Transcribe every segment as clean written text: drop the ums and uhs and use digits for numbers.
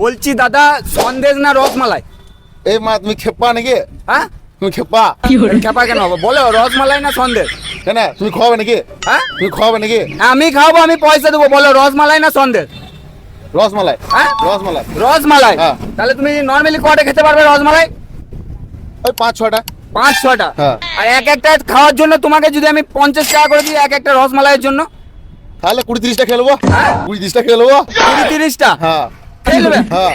বলছি দাদা সন্দেশ না রসমালাই? এই মা তুমি খেপা নাকি? হ্যাঁ তুমি খেপা? খেপা কেন হবে? বলো রসমালাই না সন্দেশ? কেন তুমি খাওয়াবে নাকি? হ্যাঁ তুমি খাওয়াবে নাকি? আমি খাবো, আমি পয়সা দেবো। বলো রসমালাই না সন্দেশ? রসমালাই। হ্যাঁ রসমালাই। রসমালাই। হ্যাঁ। তাহলে তুমি নর্মালি কটা খেতে পারবে রসমালাই? ওই 5-6টা। 5-6টা। হ্যাঁ। আর এক একটা খাওয়ার জন্য তোমাকে যদি আমি 50 টাকা করে দিই এক একটা রসমালাইয়ের জন্য, তাহলে 20-30টা খেলবো। হ্যাঁ। 20-30টা খেলবো। 20-30টা হ্যাঁ খেলবে? হ্যাঁ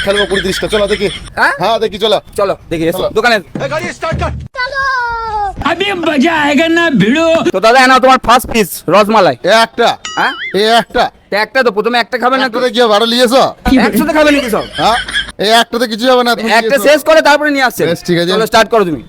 খেলবো 20-30টা। চলো দেখি। হ্যাঁ হ্যাঁ দেখি চলো। চলো দেখি এসো চলো। দোকানে। अभी मजा आएगा ना भिड़ो। তো দাদা এনাও তোমার ফার্স্ট পিস রসমালাই। এ একটা। হ্যাঁ এ একটা। তো একটা তো প্রথমে একটা খাবে না? একটাতে কি হবে? আরো নিয়েছো? একসাথে খাবে নাকি সব? হ্যাঁ এই একটাতে কিছু হবে না। তুমি একটা নিয়েছো। শেষ করে তারপরে নিয়ে আসছে। বেশ, ঠিক আছে। চলো স্টার্ট করো তুমি।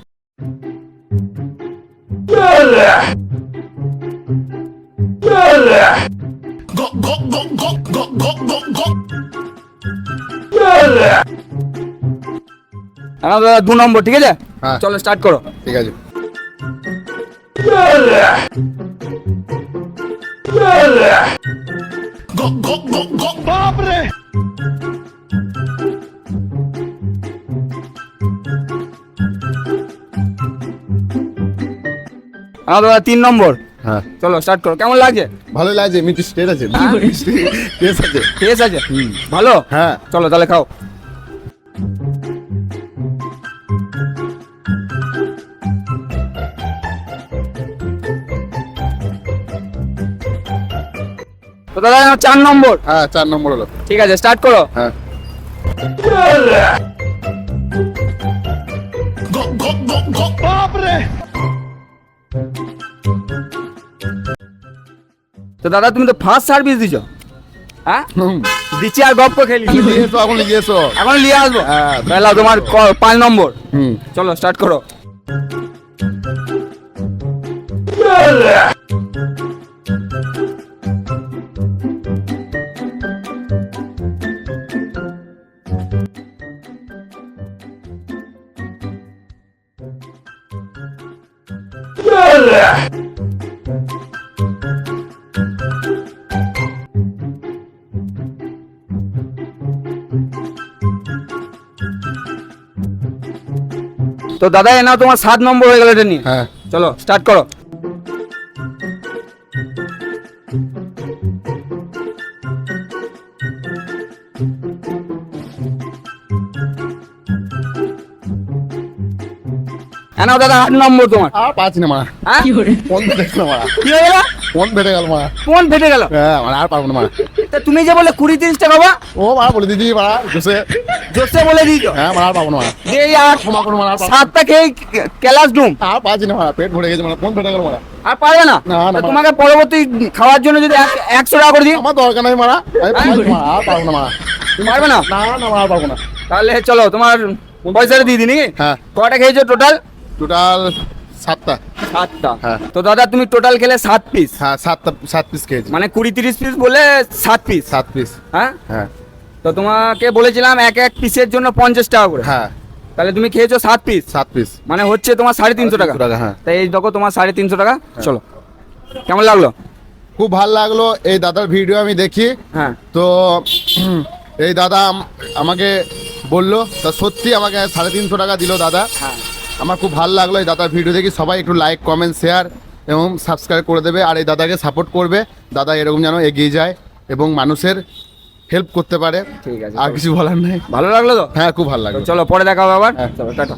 এনাও দাদা 2 নম্বর, ঠিক আছে? হ্যাঁ। চলো স্টার্ট করো। ঠিক আছে। এনাও দাদা 3 নম্বর। হ্যাঁ চলো স্টার্ট করো। কেমন লাগছে? ভালো লাগছে। মিষ্টি টেস্ট আছে। মিষ্টি টেস্ট আছে। ঠিক আছে? ভালো? হ্যাঁ চলো তাহলে খাও। তো দাদা 4 নম্বর। হ্যাঁ 4 নম্বর হলো। ঠিক আছে স্টার্ট করো। হ্যাঁ তো দাদা তুমি তো ফার্স্ট সার্ভিস দিছো। হ্যাঁ হুম। দিচ্ছি আর গপ্প খেলি। নিয়েছো এখন নিয়েছো। এখন নিয়ে আসবো। হ্যাঁ। তাহলে তোমার 5 নম্বর। হুম। চলো স্টার্ট করো। তো দাদা এ নাও তোমার 7 নম্বর হয়ে গেল এটা নিয়ে। হ্যাঁ চলো স্টার্ট করো। এ নাও দাদা 8 নম্বর তোমার। আর 5 না মারা। হ্যাঁ ফোন ফেটে গেল মারা। কি হয়ে গেল? ফোন ফেটে গেল মারা। কোন ফেটে গেল? হ্যাঁ মারা আর পারবো না মারা। তা তুমি যে বলে 20-30 টাকা বাবা, ও মারা বলে দিদি মারা জোসে। জোসে বলে দিয়েছো। হ্যাঁ মারা আর পারবো না মারা। এই আর ক্ষমা করো মারা আর পারবো 7টা খেয়ে ক্লাস ডুম। না। আর 5 না মারা। পেট ভরে গেছে মারা। ফোন ফেটে গেল মারা। আর পারবে না? না, না, তা না। তোমাকে পরবর্তী খাওয়ার জন্য যদি 100 টাকা করে দিই, আমার দরকার নাই মারা। আমি পারবো না আর পারবো না মারা। পারবে না? না না মারা আর পারবো না। তাহলে চলো তোমার পয়সাটা দিয়ে দিই নাকি? হ্যাঁ কয়টা খেয়েছো টোটাল? টোটাল 7টা। 7টা। হ্যাঁ। তো দাদা তুমি টোটাল খেলে 7 পিস, হ্যাঁ 7 পিস খেয়েছি। মানে 20-30 পিস বলে 7 পিস। 7 পিস। হ্যাঁ হ্যাঁ তো তোমাকে বলেছিলাম এক এক পিসের জন্য 50 টাকা করে। হ্যাঁ তাহলে তুমি খেয়েছো 7 পিস, 7 পিস। মানে হচ্ছে তোমার 350 টাকা। 350 টাকা, হ্যাঁ। তাই এই দেখো তোমার 350 টাকা। চলো কেমন লাগলো? খুব ভালো লাগলো। এই দাদার ভিডিও আমি দেখি। হ্যাঁ তো এই দাদা আমাকে বললো, তা সত্যি আমাকে 350 টাকা দিল দাদা। হ্যাঁ আমার খুব ভালো লাগলো এই দাদার ভিডিও দেখি। সবাই একটু লাইক কমেন্ট শেয়ার এবং সাবস্ক্রাইব করে দেবে, আর এই দাদাকে সাপোর্ট করবে। দাদা এরকম যেন এগিয়ে যায় এবং মানুষের হেল্প করতে পারে। ঠিক আছে, আর কিছু বলার নেই। ভালো লাগলো তো? হ্যাঁ খুব ভালো লাগলো। চলো পরে দেখা হবে আবার। হ্যাঁ। চলো টাটা।